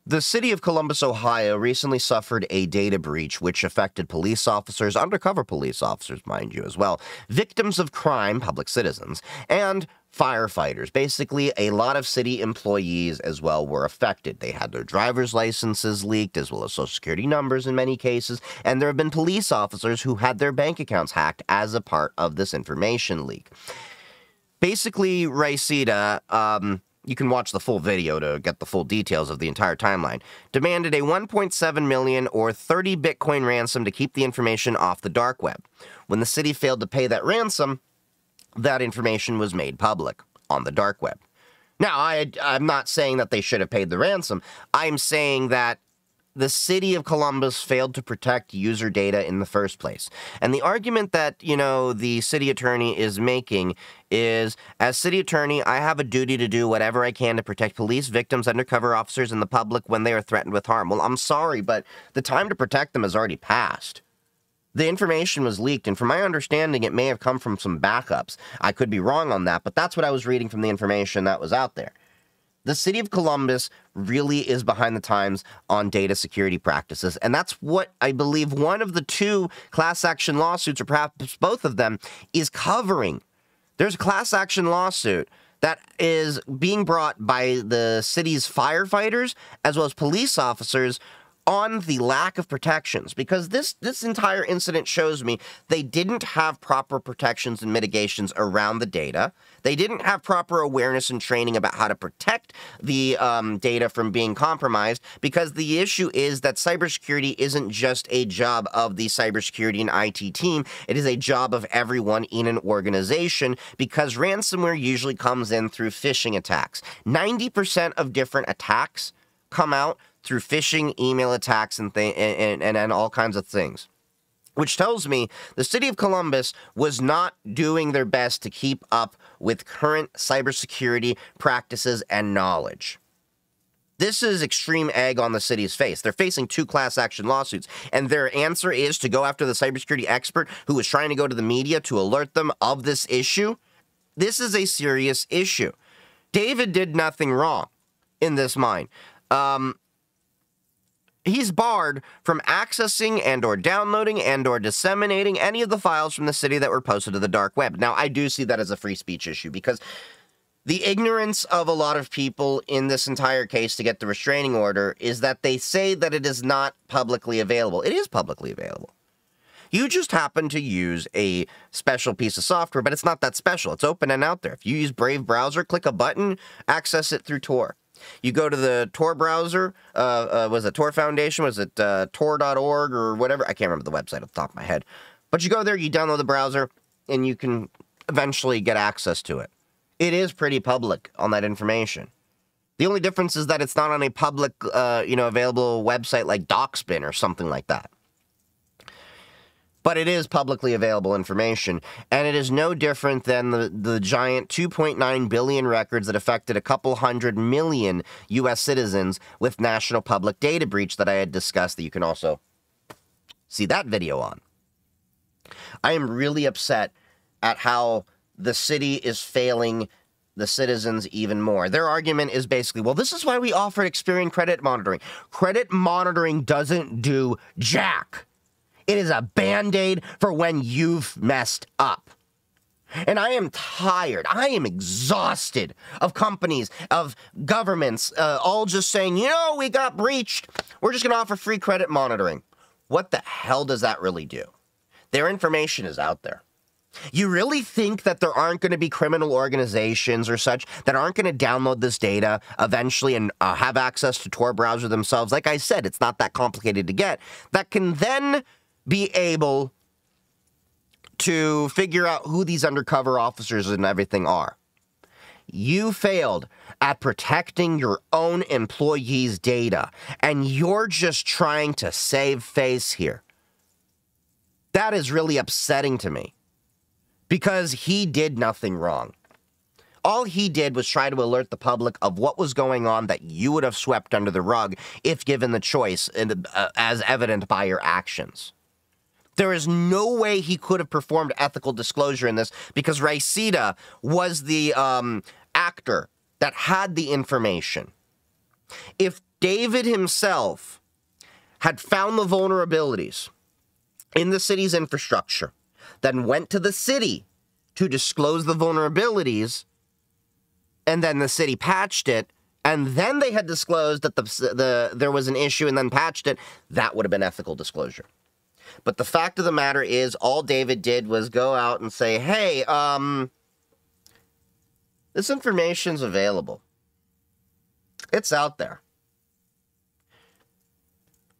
The city of Columbus, Ohio, recently suffered a data breach which affected police officers, undercover police officers, mind you, as well, victims of crime, public citizens, and firefighters. Basically, a lot of city employees as well were affected. They had their driver's licenses leaked, as well as social security numbers in many cases, and there have been police officers who had their bank accounts hacked as a part of this information leak. Basically, Raisida, you can watch the full video to get the full details of the entire timeline, demanded a 1.7 million or 30 Bitcoin ransom to keep the information off the dark web. When the city failed to pay that ransom, that information was made public on the dark web. Now, I'm not saying that they should have paid the ransom. I'm saying that the city of Columbus failed to protect user data in the first place. And the argument that, the city attorney is making is, as city attorney, I have a duty to do whatever I can to protect police, victims, undercover officers, and the public when they are threatened with harm. Well, I'm sorry, but the time to protect them has already passed. The information was leaked, and from my understanding, it may have come from some backups. I could be wrong on that, but that's what I was reading from the information that was out there. The city of Columbus really is behind the times on data security practices, and that's what I believe one of the two class action lawsuits, or perhaps both of them, is covering. There's a class action lawsuit that is being brought by the city's firefighters as well as police officers on the lack of protections, because this entire incident shows me they didn't have proper protections and mitigations around the data. They didn't have proper awareness and training about how to protect the data from being compromised, because the issue is that cybersecurity isn't just a job of the cybersecurity and IT team. It is a job of everyone in an organization, because ransomware usually comes in through phishing attacks. 90% of different attacks come out through phishing, email attacks, and all kinds of things. Which tells me the city of Columbus was not doing their best to keep up with current cybersecurity practices and knowledge. This is extreme egg on the city's face. They're facing two class action lawsuits, and their answer is to go after the cybersecurity expert who was trying to go to the media to alert them of this issue. This is a serious issue. David did nothing wrong in this mine. He's barred from accessing and or downloading and or disseminating any of the files from the city that were posted to the dark web. Now, I do see that as a free speech issue, because the ignorance of a lot of people in this entire case to get the restraining order is that they say that it is not publicly available. It is publicly available. You just happen to use a special piece of software, but it's not that special. It's open and out there. If you use Brave browser, click a button, access it through Tor. You go to the Tor browser, was it Tor Foundation, was it Tor.org or whatever? I can't remember the website off the top of my head. But you go there, you download the browser, and you can eventually get access to it. It is pretty public on that information. The only difference is that it's not on a public, available website like DocSpin or something like that. But it is publicly available information, and it is no different than the giant 2.9 billion records that affected a couple 100 million U.S. citizens with national public data breach that I had discussed, that you can also see that video on. I am really upset at how the city is failing the citizens even more. Their argument is basically, well, this is why we offered Experian credit monitoring. Credit monitoring doesn't do jack. It is a Band-Aid for when you've messed up. And I am tired, I am exhausted of companies, of governments, all just saying, we got breached. We're just going to offer free credit monitoring. What the hell does that really do? Their information is out there. You really think that there aren't going to be criminal organizations or such that aren't going to download this data eventually and have access to Tor browser themselves? Like I said, it's not that complicated to get. That can then be able to figure out who these undercover officers and everything are. You failed at protecting your own employees' data, and you're just trying to save face here. That is really upsetting to me, because he did nothing wrong. All he did was try to alert the public of what was going on that you would have swept under the rug if given the choice, as evident by your actions. There is no way he could have performed ethical disclosure in this, because Raisida was the actor that had the information. If David himself had found the vulnerabilities in the city's infrastructure, then went to the city to disclose the vulnerabilities, and then the city patched it, and then they had disclosed that there was an issue and then patched it, that would have been ethical disclosure. But the fact of the matter is, all David did was go out and say, hey, this information's available. It's out there.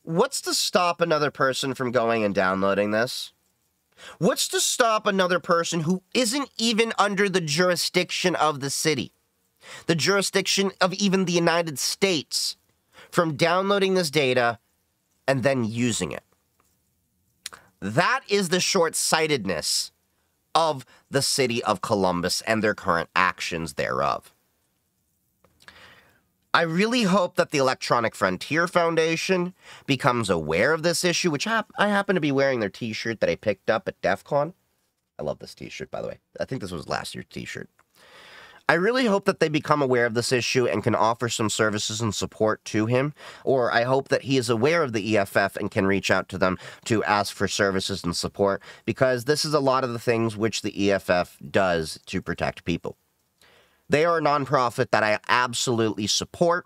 What's to stop another person from going and downloading this? What's to stop another person who isn't even under the jurisdiction of the city, the jurisdiction of even the United States, from downloading this data and then using it? That is the short-sightedness of the city of Columbus and their current actions thereof. I really hope that the Electronic Frontier Foundation becomes aware of this issue, which I happen to be wearing their t-shirt that I picked up at DEF CON. I love this t-shirt, by the way. I think this was last year's t-shirt. I really hope that they become aware of this issue and can offer some services and support to him, or I hope that he is aware of the EFF and can reach out to them to ask for services and support, because this is a lot of the things which the EFF does to protect people. They are a nonprofit that I absolutely support,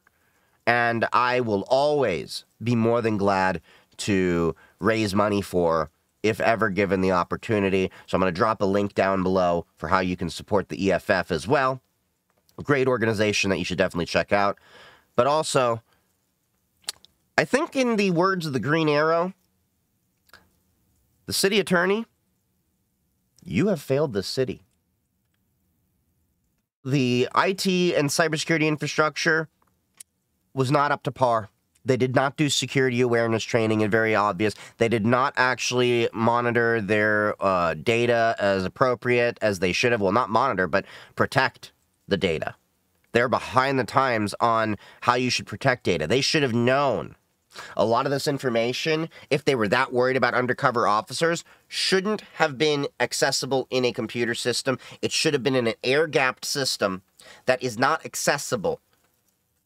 and I will always be more than glad to raise money for, if ever given the opportunity. So I'm going to drop a link down below for how you can support the EFF as well. A great organization that you should definitely check out. But also, I think in the words of the Green Arrow, the city attorney, you have failed the city. The IT and cybersecurity infrastructure was not up to par. They did not do security awareness training, and very obvious. They did not actually monitor their data as appropriate as they should have. Well, not monitor, but protect the data. They're behind the times on how you should protect data. They should have known. A lot of this information, if they were that worried about undercover officers, shouldn't have been accessible in a computer system. It should have been in an air-gapped system that is not accessible.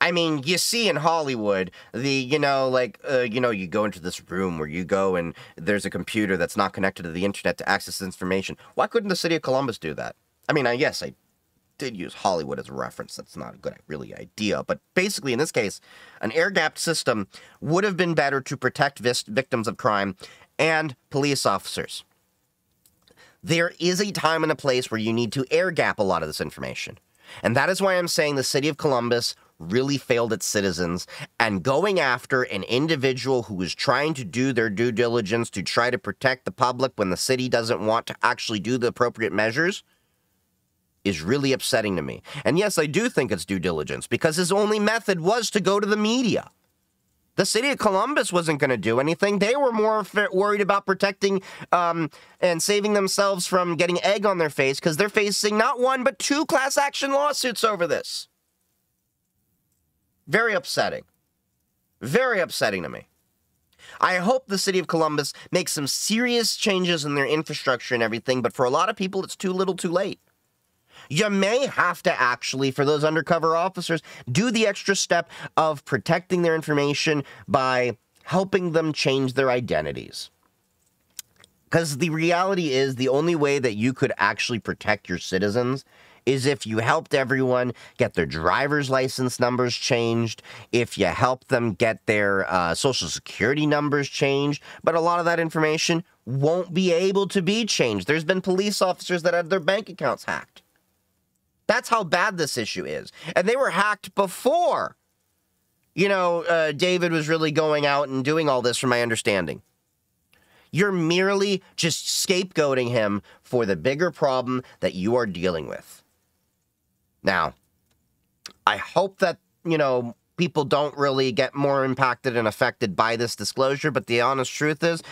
I mean, you see in Hollywood, you go into this room where you go and there's a computer that's not connected to the internet to access information. Why couldn't the city of Columbus do that? I mean, yes, I did use Hollywood as a reference. That's not a good idea. But basically, in this case, an air-gapped system would have been better to protect victims of crime and police officers. There is a time and a place where you need to air-gap a lot of this information. And that is why I'm saying the city of Columbus really failed its citizens, and going after an individual who is trying to do their due diligence to try to protect the public when the city doesn't want to actually do the appropriate measures is really upsetting to me. And yes, I do think it's due diligence, because his only method was to go to the media. The city of Columbus wasn't going to do anything. They were more worried about protecting and saving themselves from getting egg on their face, because they're facing not one, but 2 class action lawsuits over this. Very upsetting. Very upsetting to me. I hope the city of Columbus makes some serious changes in their infrastructure and everything, but for a lot of people, it's too little too late. You may have to actually, for those undercover officers, do the extra step of protecting their information by helping them change their identities. Because the reality is, the only way that you could actually protect your citizens is if you helped everyone get their driver's license numbers changed, if you helped them get their social security numbers changed. But a lot of that information won't be able to be changed. There's been police officers that had their bank accounts hacked. That's how bad this issue is. And they were hacked before, David was really going out and doing all this, from my understanding. You're merely just scapegoating him for the bigger problem that you are dealing with. Now, I hope that, people don't really get more impacted and affected by this disclosure, but the honest truth is,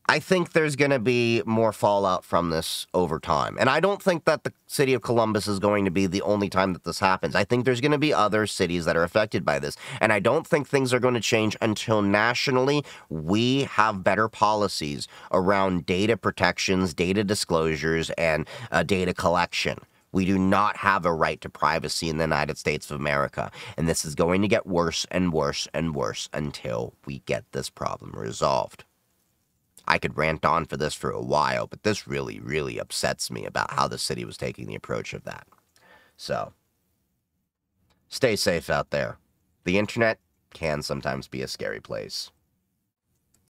I think there's going to be more fallout from this over time. And I don't think that the city of Columbus is going to be the only time that this happens. I think there's going to be other cities that are affected by this. And I don't think things are going to change until nationally we have better policies around data protections, data disclosures, and data collection. We do not have a right to privacy in the United States of America, and this is going to get worse and worse and worse until we get this problem resolved. I could rant on for this for a while, but this really, really upsets me about how the city was taking the approach of that. So, stay safe out there. The internet can sometimes be a scary place.